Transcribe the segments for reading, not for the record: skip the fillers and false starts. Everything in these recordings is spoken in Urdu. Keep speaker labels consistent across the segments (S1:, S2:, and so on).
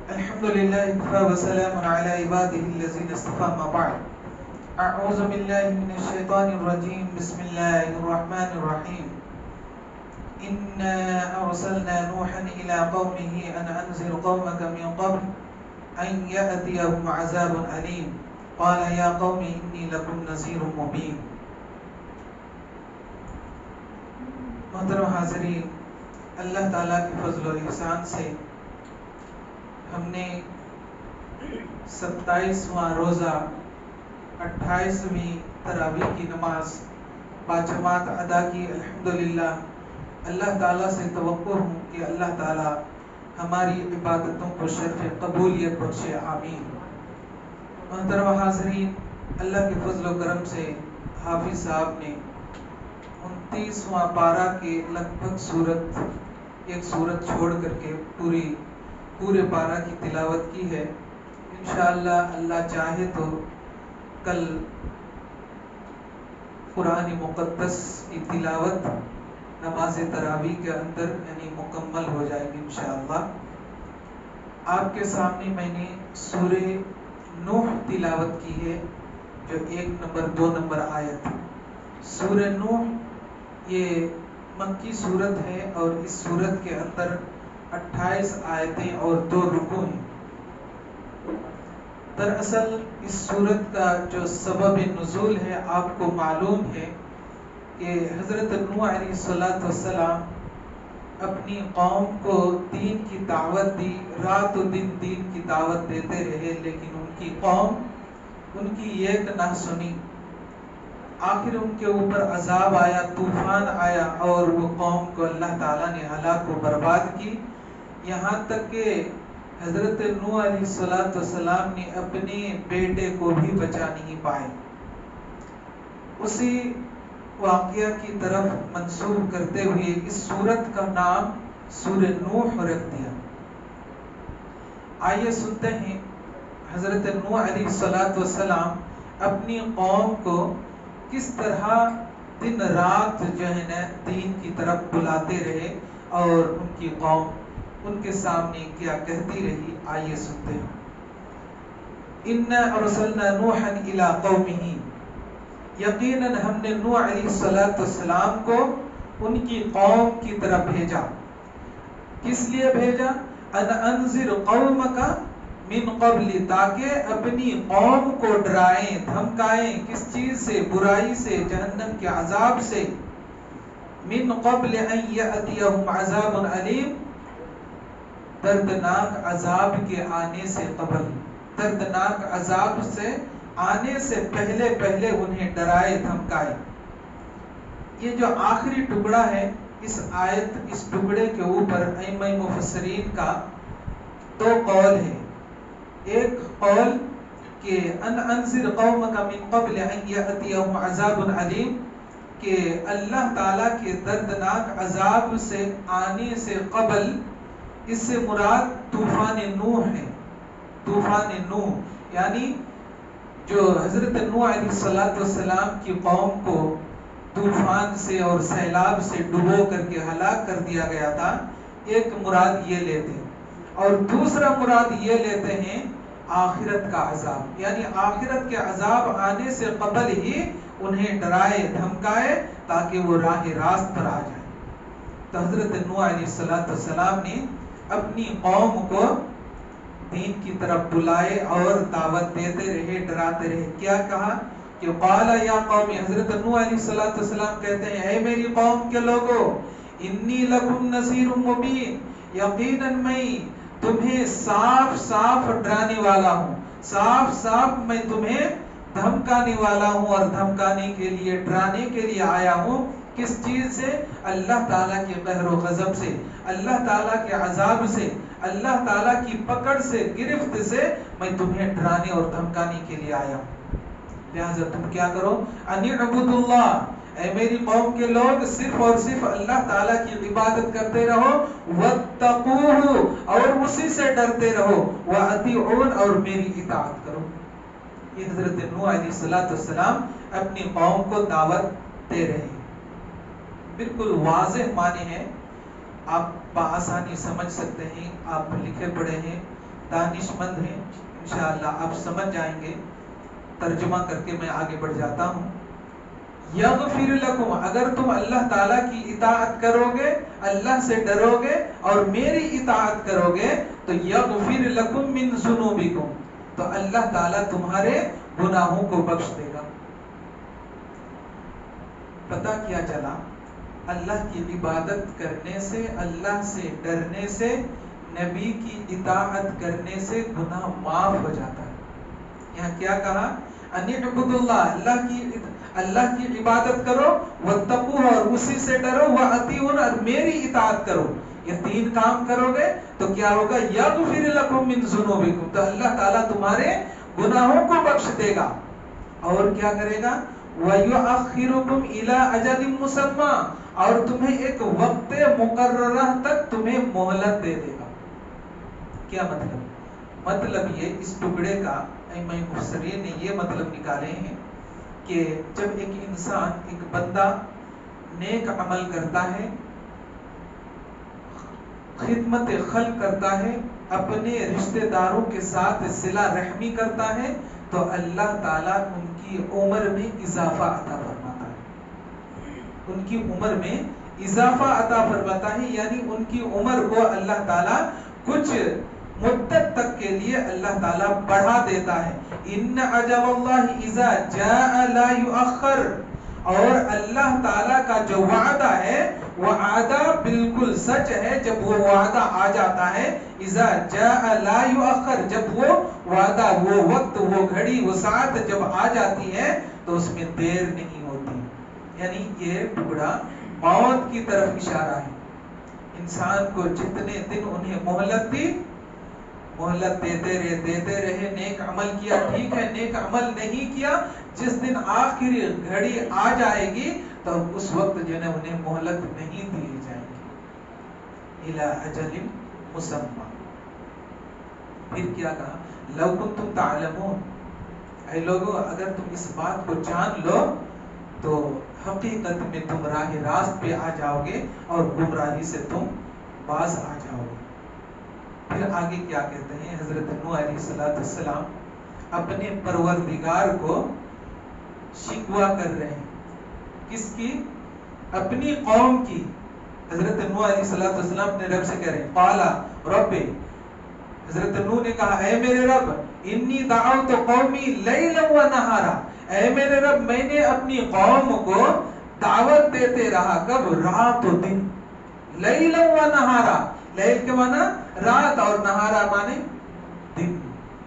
S1: الحمد لله وكفى وسلام على عباده الذين اصطفى ما بعد أعوذ بالله من الشيطان الرجيم بسم الله الرحمن الرحيم إنا أرسلنا نوحا إلى قومه أن أنذر قومك من قبل أن يأتيهم عذاب أليم قال يا قوم إني لكم نذير مبين. محترم حاضرین، اللہ تعالیٰ کے فضل و احسان سے ہم نے 27واں روزہ 28ویں تراویح کی نماز باجماعت ادا کی. الحمدللہ. اللہ تعالیٰ سے توقع ہوں کہ اللہ تعالیٰ ہماری عبادتوں کو شرف قبولیت بخشے. آمین. محترم حاضرین، اللہ کے فضل و کرم سے حافظ صاحب نے 29واں پارہ کے لگ بھگ ایک سورت چھوڑ کر کے پورے پارہ کی تلاوت کی ہے. انشاءاللہ اللہ چاہے تو کل قرآن مقدس کی تلاوت نماز تراویح کے اندر یعنی مکمل ہو جائے گی انشاءاللہ. آپ کے سامنے میں نے سورہ نوح تلاوت کی ہے، جو 1 نمبر 2 نمبر آیت. سورہ نوح یہ مکی صورت ہے اور اس صورت کے اندر 28 آیتیں اور 2 رکوع ہیں. دراصل اس صورت کا جو سبب نزول ہے آپ کو معلوم ہے کہ حضرت نوح علیہ السلام اپنی قوم کو دین کی دعوت دی، رات و دن دین کی دعوت دیتے رہے، لیکن ان کی قوم ان کی ایک نہ سنی. آخر ان کے اوپر عذاب آیا، طوفان آیا اور وہ قوم کو اللہ تعالیٰ نے ہلاک و برباد کی. یہاں تک کہ حضرت نوح علیہ السلام نے اپنے بیٹے کو بھی بچا نہیں پائے. اسی واقعہ کی طرف منسوب کرتے ہوئے اس سورت کا نام سورہ نوح رکھ دیا. آئیے سنتے ہیں حضرت نوح علیہ السلام اپنی قوم کو کس طرح دن رات جو ہے نا دین کی طرف بلاتے رہے اور ان کی قوم ان کے سامنے کیا کہتی رہی. آئیے سنتے ہیں. اِنَّا أَرْسَلْنَا نُوحًا إِلَىٰ قَوْمِهِ، یقیناً ہم نے نوح علیہ السلام کو ان کی قوم کی طرف بھیجا. کس لیے بھیجا؟ أَنْ أَنذِرْ قَوْمَكَ مِنْ قَبْلِ، تاکہ اپنی قوم کو ڈرائیں دھمکائیں. کس چیز سے؟ برائی سے، جہنم کے عذاب سے. مِنْ قَبْلِ أَنْ يَأْتِيَهُمْ عَذَابٌ أَلِيمٌ، دردناک عذاب کے آنے سے قبل، دردناک عذاب سے آنے سے پہلے انہیں ڈرائے دھمکائے. یہ جو آخری ٹکڑا ہے اس آیت، اس ٹکڑے کے اوپر ائمہ مفسرین کا 2 قول ہے. ایک قول کہ ان انذر قومک من قبل ان یأتیہم عذاب علیم، کہ اللہ تعالیٰ کے دردناک عذاب سے آنے سے قبل، اس سے مراد طوفان نوح ہے. طوفان نوح یعنی جو حضرت نوح علیہ السلام کی قوم کو طوفان سے اور سیلاب سے ڈبو کر کے ہلاک کر دیا گیا تھا. ایک مراد یہ لیتے ہیں، اور دوسرا مراد یہ لیتے ہیں آخرت کا عذاب، یعنی آخرت کے عذاب آنے سے قبل ہی انہیں ڈرائے دھمکائے تاکہ وہ راہ راست پر آ جائیں. تو حضرت نوح علیہ السلام نے اپنی قوم کو دین کی طرف بلائے اور دعوت دیتے رہے، ڈراتے رہے. کیا کہا کہ قال یا قوم، حضرت نوح علیہ السلام کہتے ہیں اے میری قوم کے لوگوں، انی لکم نذیر مبین، یقیناً میں تمہیں صاف صاف ڈرانے والا ہوں، صاف صاف میں تمہیں دھمکانے والا ہوں اور دھمکانے کے لیے، ڈرانے کے لیے آیا ہوں. کس چیز سے؟ اللہ تعالیٰ کے قہر و غضب سے، اللہ تعالیٰ کے عذاب سے، اللہ تعالیٰ کی پکڑ سے، گرفت سے میں تمہیں ڈرانے اور دھمکانے کے لیے آیا ہوں. لہذا تم کیا کرو؟ ان اعبدوا اللہ، اے میری قوم کے لوگ صرف اور صرف اللہ تعالیٰ کی عبادت کرتے رہو. واتقوہ، اور اسی سے ڈرتے رہو. واطیعون، اور میری اطاعت کرو. یہ حضرت نوح علیہ السلام اپنی قوم کو دعوت دے رہے ہیں. بالکل واضح معنی ہے، آپ بآسانی سمجھ سکتے ہیں. آپ لکھے پڑھے ہیں دانشمند ہیں، انشاءاللہ آپ سمجھ جائیں گے. ترجمہ کر کے میں آگے بڑھ جاتا ہوں. یغفر لکم، اگر تم اللہ تعالیٰ کی اطاعت کرو گے، اللہ سے ڈرو گے اور میری اطاعت کرو گے تو یغفر لکم من ذنوبکم، تو اللہ تعالیٰ تمہارے گناہوں کو بخش دے گا. پتہ کیا چلا؟ اللہ کی عبادت کرنے سے، اللہ سے ڈرنے سے، نبی کی اطاعت کرنے سے گناہ معاف ہو جاتا ہے. یہاں کیا کہا؟ ان اعبدوا اللہ، اللہ کی عبادت کرو، واتقوہ اور اسی سے ڈرو، واطیعون اور میری اطاعت کرو. یہ تین کام کرو گے تو کیا ہوگا؟ یغفر لکم من ذنوبکم، تو اللہ تعالیٰ تمہارے گناہوں کو بخش دے گا. اور کیا کرے گا؟ وَيُؤَخِّرُكُمْ إِلَىٰ أَجَلٍ مُّسَمًّى، اور تمہیں ایک وقت مقررہ تک تمہیں مہلت دے دے گا. کیا مطلب؟ مطلب یہ اس ٹکڑے کا ائمہ مفسرین نے یہ مطلب نکالے ہیں کہ جب ایک انسان، ایک بندہ نیک عمل کرتا ہے، خدمت خلق کرتا ہے، اپنے رشتہ داروں کے ساتھ صلہ رحمی کرتا ہے، تو اللہ تعالیٰ ان کی عمر میں اضافہ عطا فرماتا ہے. ان کی عمر میں اضافہ عطا فرماتا ہے، یعنی ان کی عمر کو اللہ تعالیٰ کچھ مدت تک کے لیے اللہ تعالیٰ بڑھا دیتا ہے. ان اجل اللہ اذا جاء لا یؤخر، اور اللہ تعالیٰ کا جو وعدہ ہے وہ وعدہ بالکل سچ ہے. جب وہ وعدہ آ جاتا ہے، اذا جاء لا یؤخر، جب وہ وعدہ، وہ وقت، وہ گھڑی، وہ ساعت جب آ جاتی ہے تو اس میں دیر نہیں ہوتی. یعنی یہ ٹکڑا موت کی طرف اشارہ ہے. انسان کو جتنے دن انہیں مہلت دی، مہلت دیتے رہے. نیک عمل کیا ٹھیک ہے، نیک عمل نہیں کیا، جس دن آخری گھڑی آ جائے گی تو اس وقت جو ہے انہیں مہلت نہیں دی جائے گی. الی اجل مسمى. پھر کیا کہا؟ لو کنتم تعلمون، اے لوگوں اگر تم اس بات کو جان لو تو حقیقت میں تم راہ راست پہ آ جاؤ گے اور گمراہی سے تم باز آ جاؤ گے. پھر آگے کیا کہتے ہیں؟ حضرت نوح علیہ السلام اپنے پروردگار کو شکوہ کر رہے ہیں. کس کی؟ اپنی قوم کی. حضرت نوح علیہ السلام اپنے رب سے کہہ رہے ہیں قال رب، حضرت نوح نے کہا اے میرے رب، انی دعوت قومی لیلا و نہارا، اے میرے رب میں نے اپنی قوم کو دعوت دیتے رہا. کب؟ رات و دن. لیلا و نہارا، لیل کے معنی رات اور نہارا معنی دن،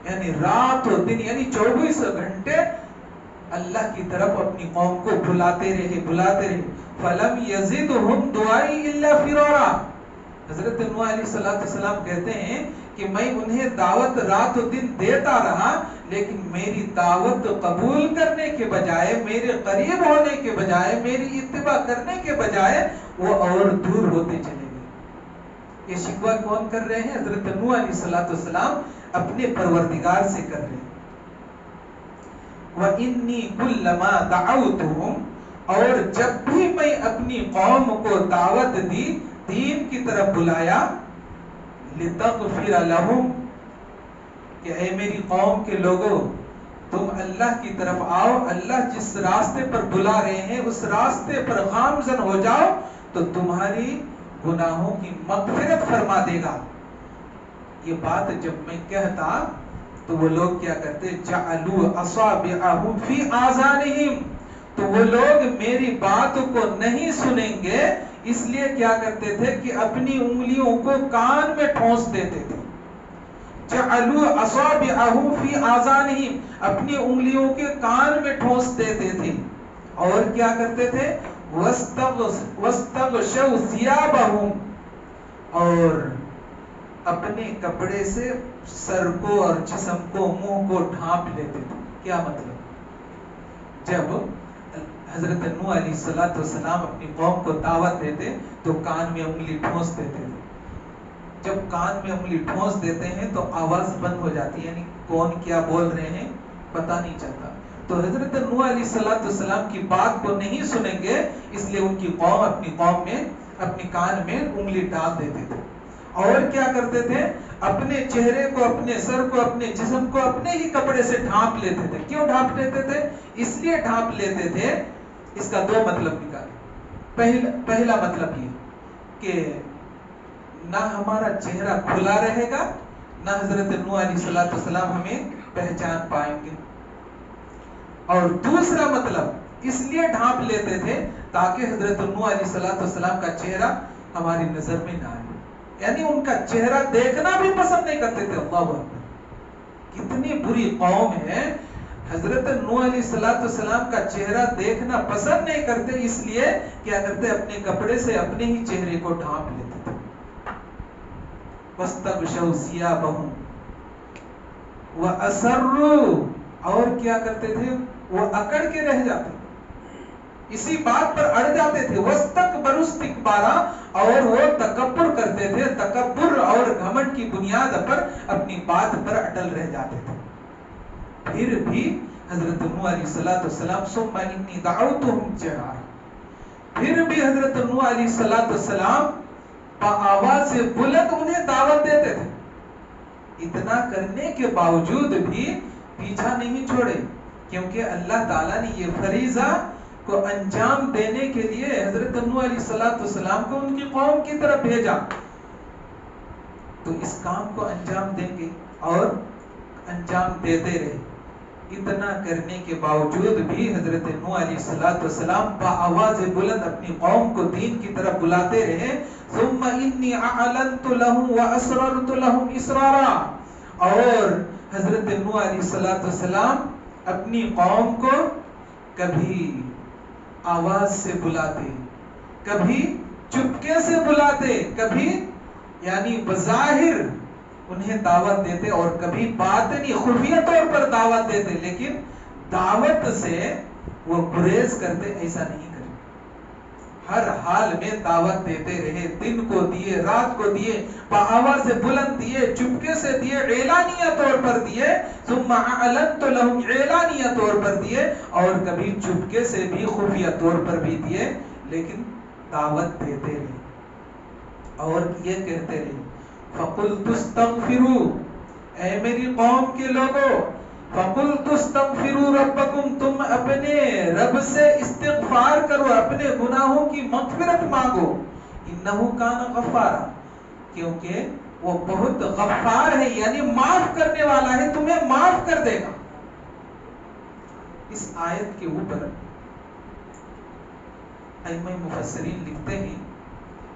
S1: یعنی رات و دن، یعنی 24 گھنٹے اللہ کی طرف اپنی قوم کو بلاتے رہے. فلم یزدہم دعائی الا فرارا. حضرت نوح علیہ السلام کہتے ہیں کہ میں انہیں دعوت رات و دن دیتا رہا، لیکن میری دعوت قبول کرنے کے بجائے، میرے قریب ہونے کے بجائے، میری اتباع کرنے کے بجائے وہ اور دور ہوتے چلے گئے. یہ شکوہ کون کر رہے ہیں؟ حضرت نوح علیہ السلام اپنے پروردگار سے کر رہے ہیں. وَإِنِّي كُلَّمَا دَعَوْتُهُمْ، اور جب بھی میں اپنی قوم کو دعوت دی، دین کی طرف بلایا، لِتَغْفِرَ لَهُمْ، کہ اے میری قوم کے لوگوں تم اللہ کی طرف آؤ، اللہ جس راستے پر بلا رہے ہیں اس راستے پر گامزن ہو جاؤ تو تمہاری گناہوں کی مغفرت فرما دے گا. یہ بات جب میں کہتا تو وہ لوگ کیا کرتے؟ جعلوا اصابعهم فی آذانہم، تو وہ لوگ میری بات کو نہیں سنیں گے، اس لیے کیا کرتے تھے کہ اپنی انگلیوں کو کان میں ٹھونس دیتے تھے. جعلوا اصابعهم فی آذانہم، اپنی انگلیوں کے کان میں ٹھونس دیتے تھے. اور کیا کرتے تھے؟ واستغشوا ثیابہم، اور اپنے کپڑے سے سر کو اور جسم کو، منہ کو ڈھانپ لیتے تھے. کیا مطلب؟ جب حضرت نوح علیہ السلام اپنی قوم کو دعوت دیتے تو کان میں انگلی ٹھونس دیتے تھے. جب کان میں انگلی ٹھونس دیتے ہیں تو آواز بند ہو جاتی ہے، یعنی کون کیا بول رہے ہیں پتہ نہیں چلتا. تو حضرت نوح علیہ السلام کی بات کو نہیں سنیں گے، اس لیے ان کی قوم اپنی قوم میں اپنی کان میں انگلی ڈال دیتے تھے. اور کیا کرتے تھے؟ اپنے چہرے کو، اپنے سر کو، اپنے جسم کو اپنے ہی کپڑے سے ڈھانپ لیتے تھے. کیوں ڈھانپ لیتے تھے؟ اس لیے ڈھانپ لیتے تھے، اس کا دو مطلب نکالے. پہلا مطلب یہ کہ نہ ہمارا چہرہ کھلا رہے گا، نہ حضرت نوح علیہ السلام ہمیں پہچان پائیں گے. اور دوسرا مطلب اس لیے ڈھانپ لیتے تھے تاکہ حضرت نوح علیہ السلام کا چہرہ ہماری نظر میں نہ آئے. یعنی ان کا چہرہ دیکھنا بھی پسند نہیں کرتے تھے. اللہ اکبر، کتنی بری قوم ہے. حضرت نوح علیہ السلام کا چہرہ دیکھنا پسند نہیں کرتے، اس لیے کیا کرتے؟ اپنے کپڑے سے اپنے ہی چہرے کو ڈھانپ لیتے تھے. وَاسْتَغْشَوْا ثِيَابَهُمْ وَأَسَرُّوا، اور کیا کرتے تھے؟ وہ اکڑ کے رہ جاتے، اسی بات پر اڑ جاتے تھے. وَاسْتَكْبَرُوا اسْتِكْبَارًا، اور وہ تکبر کرتے تھے، تکبر اور گھمنڈ کی بنیاد پر اپنی بات پر اٹل رہ جاتے تھے. پھر بھی حضرت نوح علیہ السلام ثم انی دعوتهم جہارا، پھر بھی حضرت نوح علیہ السلام بآواز بلند انہیں دعوت دیتے تھے. اتنا کرنے کے باوجود بھی پیچھا نہیں چھوڑے، کیونکہ اللہ تعالیٰ نے یہ فریضہ کو انجام دینے کے لیے حضرت نوح علیہ السلام کو ان کی قوم کی طرف بھیجا. تو اس کام کو انجام دیں گے اور انجام دیتے رہے. اتنا کرنے کے باوجود بھی حضرت نوح علیہ السلام بآواز بلند اپنی قوم کو دین کی طرف بلاتے رہے. ثم انی اعلنت لهم واسررت لهم اسرارا، اور حضرت نوح علیہ السلام اپنی قوم کو کبھی آواز سے بلاتے، کبھی چپکے سے بلاتے، کبھی یعنی بظاہر انہیں دعوت دیتے، اور کبھی باطنی خفیہ طور پر دعوت دیتے، لیکن دعوت سے وہ گریز کرتے ایسا نہیں کرتے. ہر حال میں دعوت دیتے رہے، دن کو دیے، رات کو دیے، بآواز بلند دیے، چپکے سے دیے، اعلانیہ طور پر دیے. ثم اعلنت لهم اعلانیہ طور پر دیے، اور کبھی چپکے سے بھی خفیہ طور پر بھی دیے، لیکن دعوت دیتے رہے. اور یہ کہتے رہے فَقُلْتُ اسْتَغْفِرُوا، اے میری قوم کے لوگوں، فَقُلْتُ اسْتَغْفِرُوا رَبَّكُمْ، تم اپنے رب سے استغفار کرو، اپنے گناہوں کی مغفرت مانگو. إِنَّهُ كَانَ غَفَّارًا، کیونکہ وہ بہت غفار ہے، یعنی معاف کرنے والا ہے، تمہیں معاف کر دے گا. اس آیت کے اوپر ائمہ مفسرین لکھتے ہیں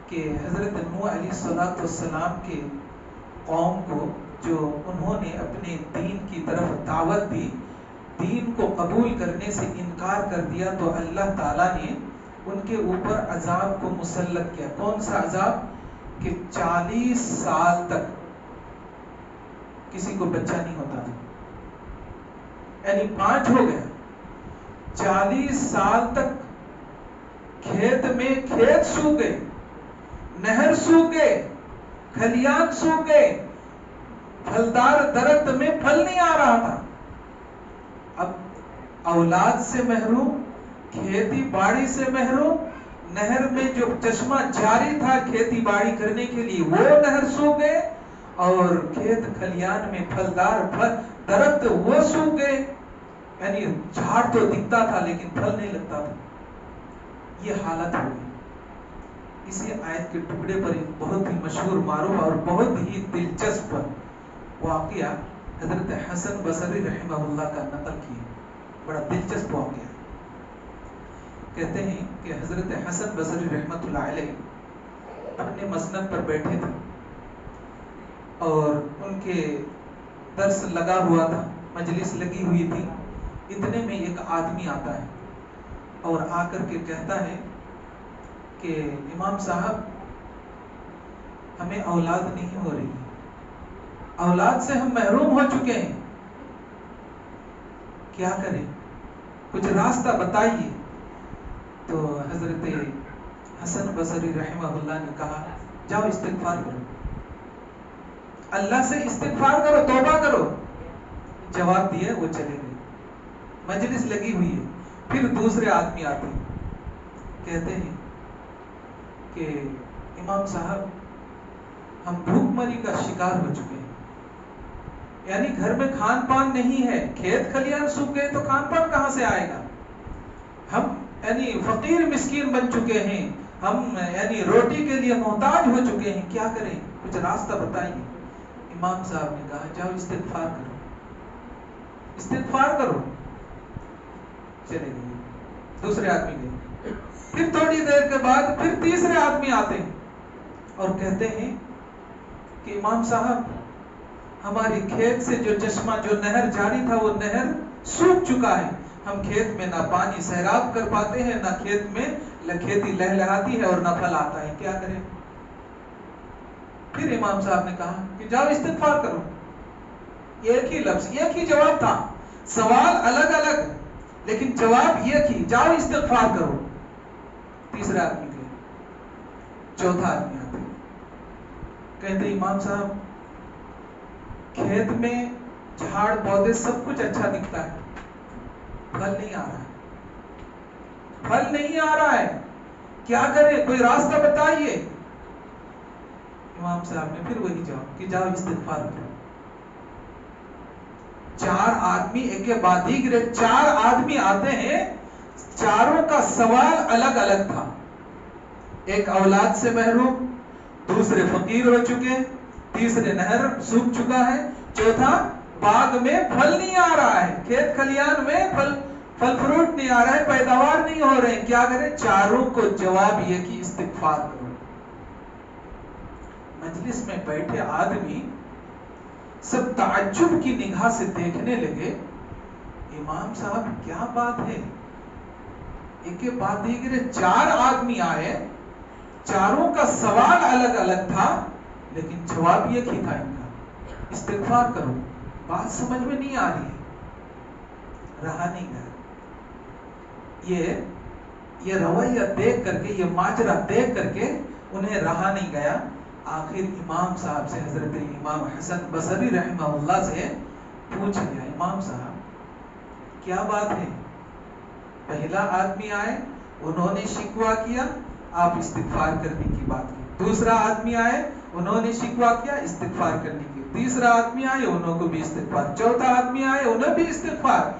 S1: کہ حضرت نوح علیہ السلام کے قوم کو جو انہوں نے اپنے دین کی طرف دعوت دی، دین کو قبول کرنے سے انکار کر دیا، تو اللہ تعالیٰ نے ان کے اوپر عذاب کو مسلط کیا. کون سا عذاب؟ کہ 40 سال تک کسی کو بچہ نہیں ہوتا تھا، یعنی 5 ہو گیا. 40 سال تک کھیت میں کھیت سوکھ گئے، نہر سوکھ گئے، کھلیان سوکھ گئے، پھلدار درخت میں پھل نہیں آ رہا تھا. اب اولاد سے محروم، کھیتی باڑی سے محروم، نہر میں جو چشمہ جاری تھا کھیتی باڑی کرنے کے لیے وہ نہر سوکھ گئے، اور کھیت کھلیان میں پھلدار درخت وہ سوکھ گئے. یعنی جھاڑ تو دکھتا تھا لیکن پھل نہیں لگتا تھا. یہ حالت ہو گئی. اسی آیت کے ٹکڑے پر ایک بہت ہی مشہور، معروف اور بہت ہی دلچسپ واقعہ حضرت حسن بصری رحمہ اللہ کا نقل کیا. بڑا دلچسپ واقعہ. کہتے ہیں کہ حضرت حسن بصری رحمۃ اللہ علیہ اپنے مسند پر بیٹھے تھے، اور ان کے درس لگا ہوا تھا، مجلس لگی ہوئی تھی. اتنے میں ایک آدمی آتا ہے اور آ کر کے کہتا ہے کہ امام صاحب ہمیں اولاد نہیں ہو رہی، اولاد سے ہم محروم ہو چکے ہیں، کیا کریں، کچھ راستہ بتائیے. تو حضرت حسن بصری رحمہ اللہ نے کہا جاؤ استغفار کرو، اللہ سے استغفار کرو، توبہ کرو. جواب دیا، وہ چلے گئے. مجلس لگی ہوئی ہے. پھر دوسرے آدمی آتے ہیں، کہتے ہیں کہ امام صاحب ہم بھوک مری کا شکار ہو چکے ہیں. یعنی گھر میں کھان پان نہیں ہے, کھیت کھلیان سوکھ گئے تو کھان پان کہاں سے آئے گا. ہم یعنی فقیر مسکین بن چکے ہیں, ہم یعنی روٹی کے لیے محتاج ہو چکے ہیں. کیا کریں, کچھ راستہ بتائیے. امام صاحب نے کہا جاؤ استغفار کرو, استغفار کرو. چلے گئے, دوسرے آدمی گئے. پھر تھوڑی دیر کے بعد پھر تیسرے آدمی آتے ہیں اور کہتے ہیں کہ امام صاحب ہماری کھیت سے جو چشمہ, جو نہر جاری تھا, وہ نہر سوکھ چکا ہے. ہم کھیت میں نہ پانی سیراب کر پاتے ہیں, نہ کھیت میں کھیتی لہلہاتی ہے اور نہ پھل آتا ہے. کیا کریں. پھر امام صاحب نے کہا کہ جاؤ استغفار کرو. ایک ہی لفظ, ایک ہی جواب تھا, سوال الگ الگ لیکن جواب ایک ہی, جاؤ استغفار کرو. تیسرا آدمی گئے, چوتھا آدمی آتے, کہتے امام صاحب کھیت میں جھاڑ پودے سب کچھ اچھا دکھتا ہے, پھل نہیں آ رہا ہے, پھل نہیں آ رہا ہے. کیا کریں, کوئی راستہ بتائیے. امام صاحب نے پھر وہی جواب کہ جاؤ استغفار کرو. چار آدمی ایک کے بعد دیگر چار آدمی آتے ہیں, چاروں کا سوال الگ الگ تھا. ایک اولاد سے محروم, دوسرے فقیر ہو چکے, تیسرے نہر سوکھ چکا ہے, چوتھا باغ میں پھل نہیں آ رہا ہے, کھیت کھلیان میں پھل فروٹ نہیں آ رہا ہے, پیداوار نہیں ہو رہے ہیں. کیا کریں, چاروں کو جواب یہ کہ استغفار کرو. مجلس میں بیٹھے آدمی سب تعجب کی نگاہ سے دیکھنے لگے, امام صاحب کیا بات ہے. ایک کے بعد دیگر چار آدمی آئے, چاروں کا سوال الگ الگ تھا لیکن جواب ایک ہی تھا ان کا, استغفار کرو. بات سمجھ میں نہیں آ رہی ہے, رہا نہیں گیا. یہ رویہ دیکھ کر کے, یہ ماجرا دیکھ کر کے انہیں رہا نہیں گیا. آخر امام صاحب سے, حضرت امام حسن بصری رحمہ اللہ سے پوچھ لیا, امام صاحب کیا بات ہے. پہلا آدمی آئے, انہوں نے شکوہ کیا, آپ استغفار کرنے کی بات کی. دوسرا آدمی آئے, انہوں نے شکوہ کیا, استغفار کرنے کی. تیسرا آدمی آئے, انہوں کو بھی استغفار. چوتھا آدمی آئے, انہیں بھی استغفار.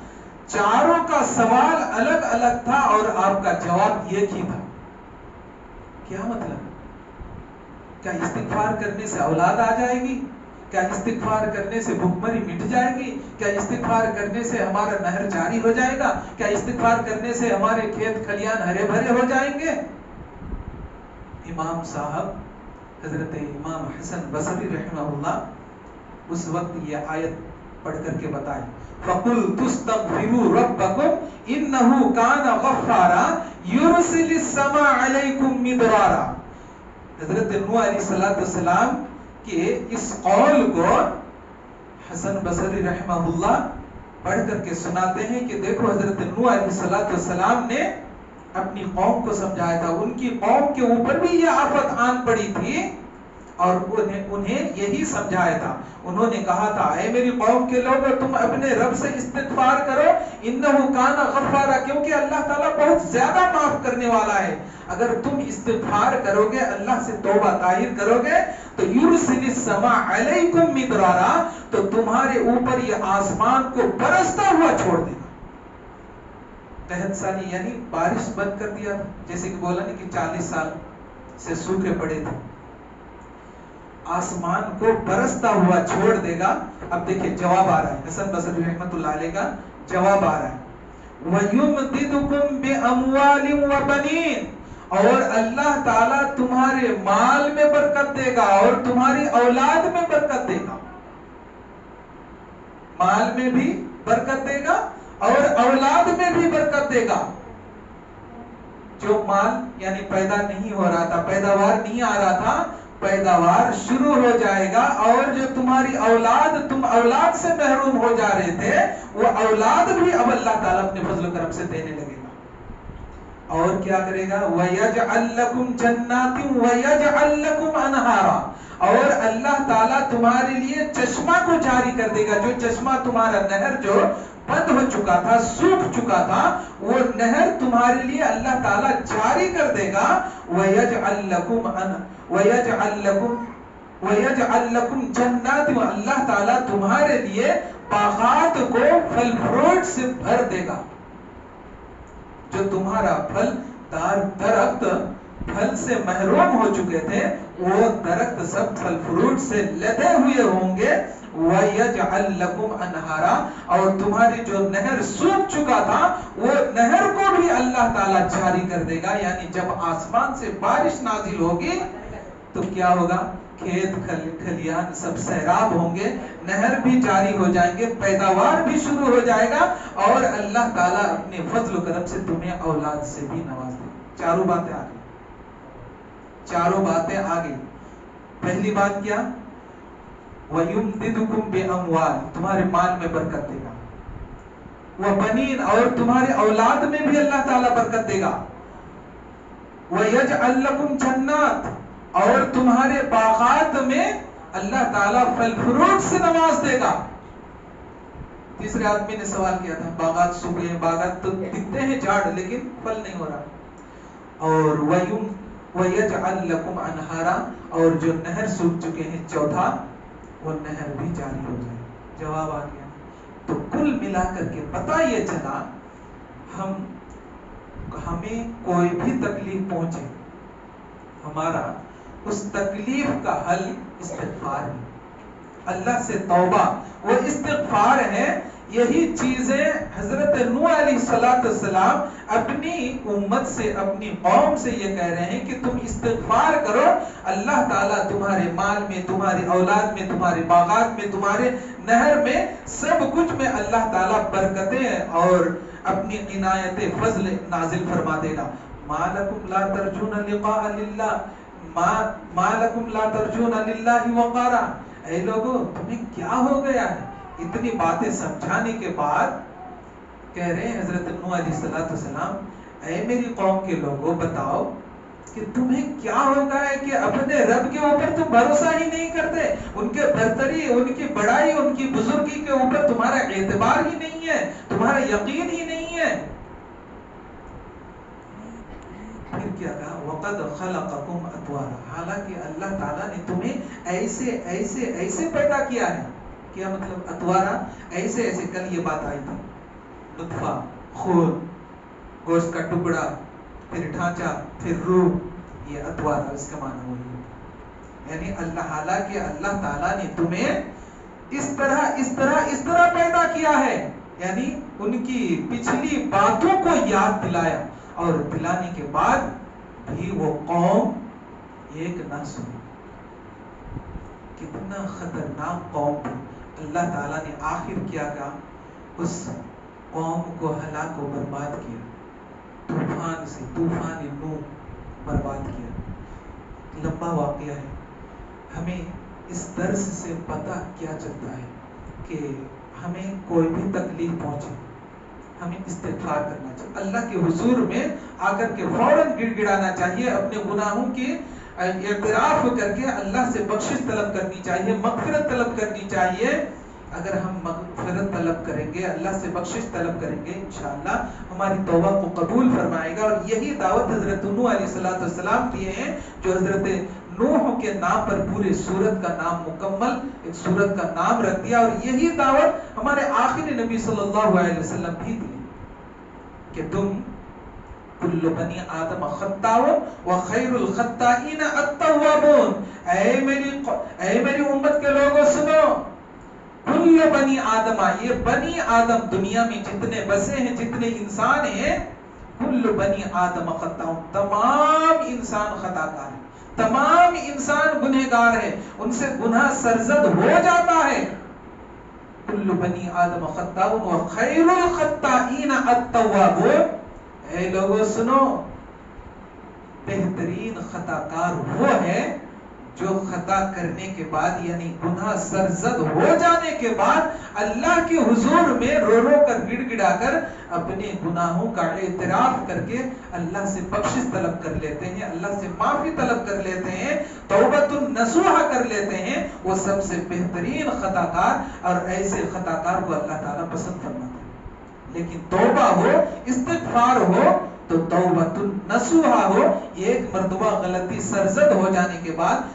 S1: چاروں کا سوال الگ الگ تھا اور آپ کا جواب ایک ہی تھا. کیا مطلب؟ کیا استغفار کرنے سے اولاد آ جائے گی؟ کیا استغفار کرنے سے بھوکمری مٹ جائے گی؟ کیا استغفار کرنے سے ہمارا نہر جاری ہو جائے گا؟ کیا استغفار کرنے سے ہمارے کھیت کھلیان ہرے بھرے ہو جائیں گے؟ امام صاحب حضرت امام حسن بصری رحمہ اللہ اس وقت یہ آیت پڑھ کر کے بتائے, فَقُلْتُ اسْتَغْفِرُوا رَبَّكُمْ إِنَّهُ كَانَ غَفَّارًا يُرْسِلِ السَّمَاءَ عَلَيْكُمْ مِدْرَارًا. حضرت نوح علیہ السلام کے اس قول کو حسن بصری رحمہ اللہ پڑھ کر کے سناتے ہیں کہ دیکھو حضرت نوح علیہ السلام نے اپنی قوم کو سمجھایا تھا, ان کی قوم کے اوپر بھی یہ آفت آن پڑی تھی اور انہیں یہی سمجھایا تھا. انہوں نے کہا تھا, اے میری قوم کے لوگوں, تم اپنے رب سے استغفار کرو, انہو کان غفارا, کیونکہ اللہ تعالیٰ بہت زیادہ معاف کرنے والا ہے. اگر تم استغفار کرو گے, اللہ سے توبہ طاہر کرو گے, تو یرسل السماء علیکم مدرارا, تو تمہارے اوپر یہ آسمان کو برستا ہوا چھوڑ دے گا. قحط سالی یعنی بارش بند کر دیا, جیسے کہ بولا نہیں کہ 40 سال سے سوکھے پڑے تھے, آسمان کو برستا ہوا چھوڑ دے گا. اب دیکھیں جواب آ رہا ہے, حسن بصری رحمت اللہ علیہ کا جواب آ رہا ہے, وَيُمْدِدُكُمْ بِأَمْوَالٍ وَبَنِينَ, اور اللہ تعالیٰ تمہارے مال میں برکت دے گا اور تمہاری اولاد میں برکت دے گا. مال میں بھی برکت دے گا اور اولاد میں بھی برکت دے گا. جو مال یعنی پیدا نہیں ہو رہا تھا, پیداوار نہیں آ رہا تھا, پیداوار شروع ہو جائے گا, اور جو تمہاری اولاد, تم اولاد سے محروم ہو جا رہے تھے, وہ اولاد بھی اب اللہ تعالیٰ اپنے فضل و کرم سے دینے لگے گا. اور کیا کرے گا, وَيَجْعَلْ لَكُمْ جَنَّاتٍ وَيَجْعَلْ لَكُمْ أَنْهَارًا, اور اللہ تعالیٰ تمہارے لیے چشمہ کو جاری کر دے گا. جو چشمہ تمہارا نہر جو بند ہو چکا تھا, سوکھ چکا تھا, وہ نہر تمہارے لیے اللہ تعالیٰ جاری کر دے گا. وَيَجْعَلْ لَكُمْ وَيَجْعَلْ لَكُمْ جَنَّاتٍ، اللہ تعالیٰ تمہارے لیے باغات کو پھل فروٹ سے بھر دے گا. جو تمہارا پھل دار درخت پھل سے محروم ہو چکے تھے وہ درخت سب پھل فروٹ سے لدے ہوئے ہوں گے. وَيَجْعَلْ لَكُمْ أَنْهَارًا، اور تمہاری جو نہر سوکھ چکا تھا وہ نہر کو بھی اللہ تعالیٰ جاری کر دے گا. یعنی جب آسمان سے بارش نازل ہوگی تو کیا ہوگا؟ کھیت کھلیان سب سیراب ہوں گے، نہر بھی جاری ہو جائیں گے، پیداوار بھی شروع ہو جائے گا، اور اللہ تعالیٰ اپنے فضل و کرم سے تمہیں اولاد سے بھی نواز دے. چاروں باتیں آ گئی، چاروں باتیں آ گئی. پہلی بات کیا؟ وَيُمْدِدُكُمْ بِأَمْوَالٍ، تمہارے مال میں برکت دے گا. وَبَنِينَ، اور تمہارے اولاد میں بھی اللہ تعالیٰ برکت دے گا. وَيَجْعَلْ لَكُمْ جَنَّاتٍ، اور تمہارے باغات میں اللہ تعالیٰ پھل فروٹ سے نواز دے گا. تیسرے آدمی نے سوال کیا تھا، باغات سوکھ گئے، باغات تو دکھتے ہیں جھاڑ لیکن پھل نہیں ہو رہا. اور وَيَجْعَلْ لَكُمْ أَنْهَارًا، اور جو نہر سوکھ چکے ہیں چوتھا وہ نہر بھی جاری ہو جائے. جواب آ گیا. تو کل ملا کر کے پتہ یہ چلا ہمیں کوئی بھی تکلیف پہنچے، ہمارا اس تکلیف کا حل استغفار ہے، اللہ سے توبہ، وہ استغفار ہے. یہی چیزیں حضرت نوح علیہ السلام اپنی امت سے، اپنی قوم سے یہ کہہ رہے ہیں کہ تم استغفار کرو، اللہ تعالیٰ تمہارے مال میں، تمہاری اولاد میں، تمہارے باغات میں، تمہارے نہر میں، سب کچھ میں اللہ تعالیٰ برکتیں اور اپنی عنایت فضل نازل فرما دے گا. ما لکم لا ترجون لقاء للہ، ما لکم لا ترجون للہ وقارا. اے لوگو تمہیں کیا ہو گیا ہے؟ اتنی باتیں سمجھانے کے بعد کہہ رہے ہیں حضرت نوح علیہ السلام، اے میری قوم کے لوگوں بتاؤ کہ تمہیں کیا ہو گیا ہے کہ اپنے رب کے اوپر تم بھروسہ ہی نہیں کرتے، ان کے برتری، ان کی بڑائی، ان کی بزرگی کے اوپر تمہارا اعتبار ہی نہیں ہے، تمہارا یقین ہی نہیں ہے. پھر کیا کہا؟ وَقَدْ خَلَقَكُمْ أَطْوَارًا، حالانکہ اللہ تعالیٰ نے تمہیں ایسے ایسے ایسے پیدا کیا ہے. کیا مطلب اطوارا؟ ایسے ایسے. کل یہ بات آئی تھی، نطفہ، خون، گوشت کا ٹکڑا، پھر ڈھانچہ، پھر روح، یہ اطوارا اس کا معنی وہی ہے. یعنی اللہ تعالیٰ نے تمہیں اس طرح پیدا کیا ہے. یعنی ان کی پچھلی باتوں کو یاد دلایا، اور دلانے کے بعد بھی وہ قوم ایک نہ سنی. کتنا خطرناک قوم تھی. اللہ تعالیٰ نے آخر کیا کہا؟ اس قوم کو ہلاک و برباد کیا، طوفان سے، طوفان نوح برباد کیا. لمبا واقعہ ہے. ہمیں اس درس سے پتہ کیا چلتا ہے کہ ہمیں کوئی بھی تکلیف پہنچے ہمیں استغفار کرنا چاہیے، اللہ کے حضور میں آ کر کے فوراً گڑ گڑانا چاہیے، اپنے گناہوں کی اعتراف کر کے اللہ سے بخشش طلب کرنی چاہیے، مغفرت طلب کرنی چاہیے. اگر ہم مغفرت طلب کریں گے، اللہ سے بخشش طلب کریں گے، انشاءاللہ ہماری توبہ کو قبول فرمائے گا. اور یہی دعوت حضرت نوح علیہ السلام دیے ہیں، جو حضرت نوح کے نام پر پوری سورت کا نام مکمل ایک سورت کا نام رکھ دیا. اور یہی دعوت ہمارے آخری نبی صلی اللہ علیہ وسلم بھی دی کہ تم کل بنی آدم خطاء وخیر الخطائین التوابون. اے میری امت کے لوگوں سنو، کل بنی آدم، یہ بنی آدم دنیا میں جتنے بسے ہیں، جتنے انسان ہیں، کل بنی آدم خطاء، تمام انسان خطا کار ہیں، تمام انسان گنہگار ہیں، ان سے گناہ سرزد ہو جاتا ہے. کل بنی آدم خطاء وخیر الخطائین التوابون. اے لوگوں سنو، بہترین خطا کار وہ ہے جو خطا کرنے کے بعد، یعنی گناہ سرزد ہو جانے کے بعد، اللہ کے حضور میں رو رو کر گڑ گڑا کر اپنے گناہوں کا اعتراف کر کے اللہ سے بخشش طلب کر لیتے ہیں، اللہ سے معافی طلب کر لیتے ہیں، توبۃ النصوح کر لیتے ہیں. وہ سب سے بہترین خطا کار، اور ایسے خطا کار کو اللہ تعالیٰ پسند فرماتا ہے. لیکن توبہ ہو، استغفار ہو تو توبۃ النصوح ہو. ایک مرتبہ غلطی سرزد ہو جانے کے بعد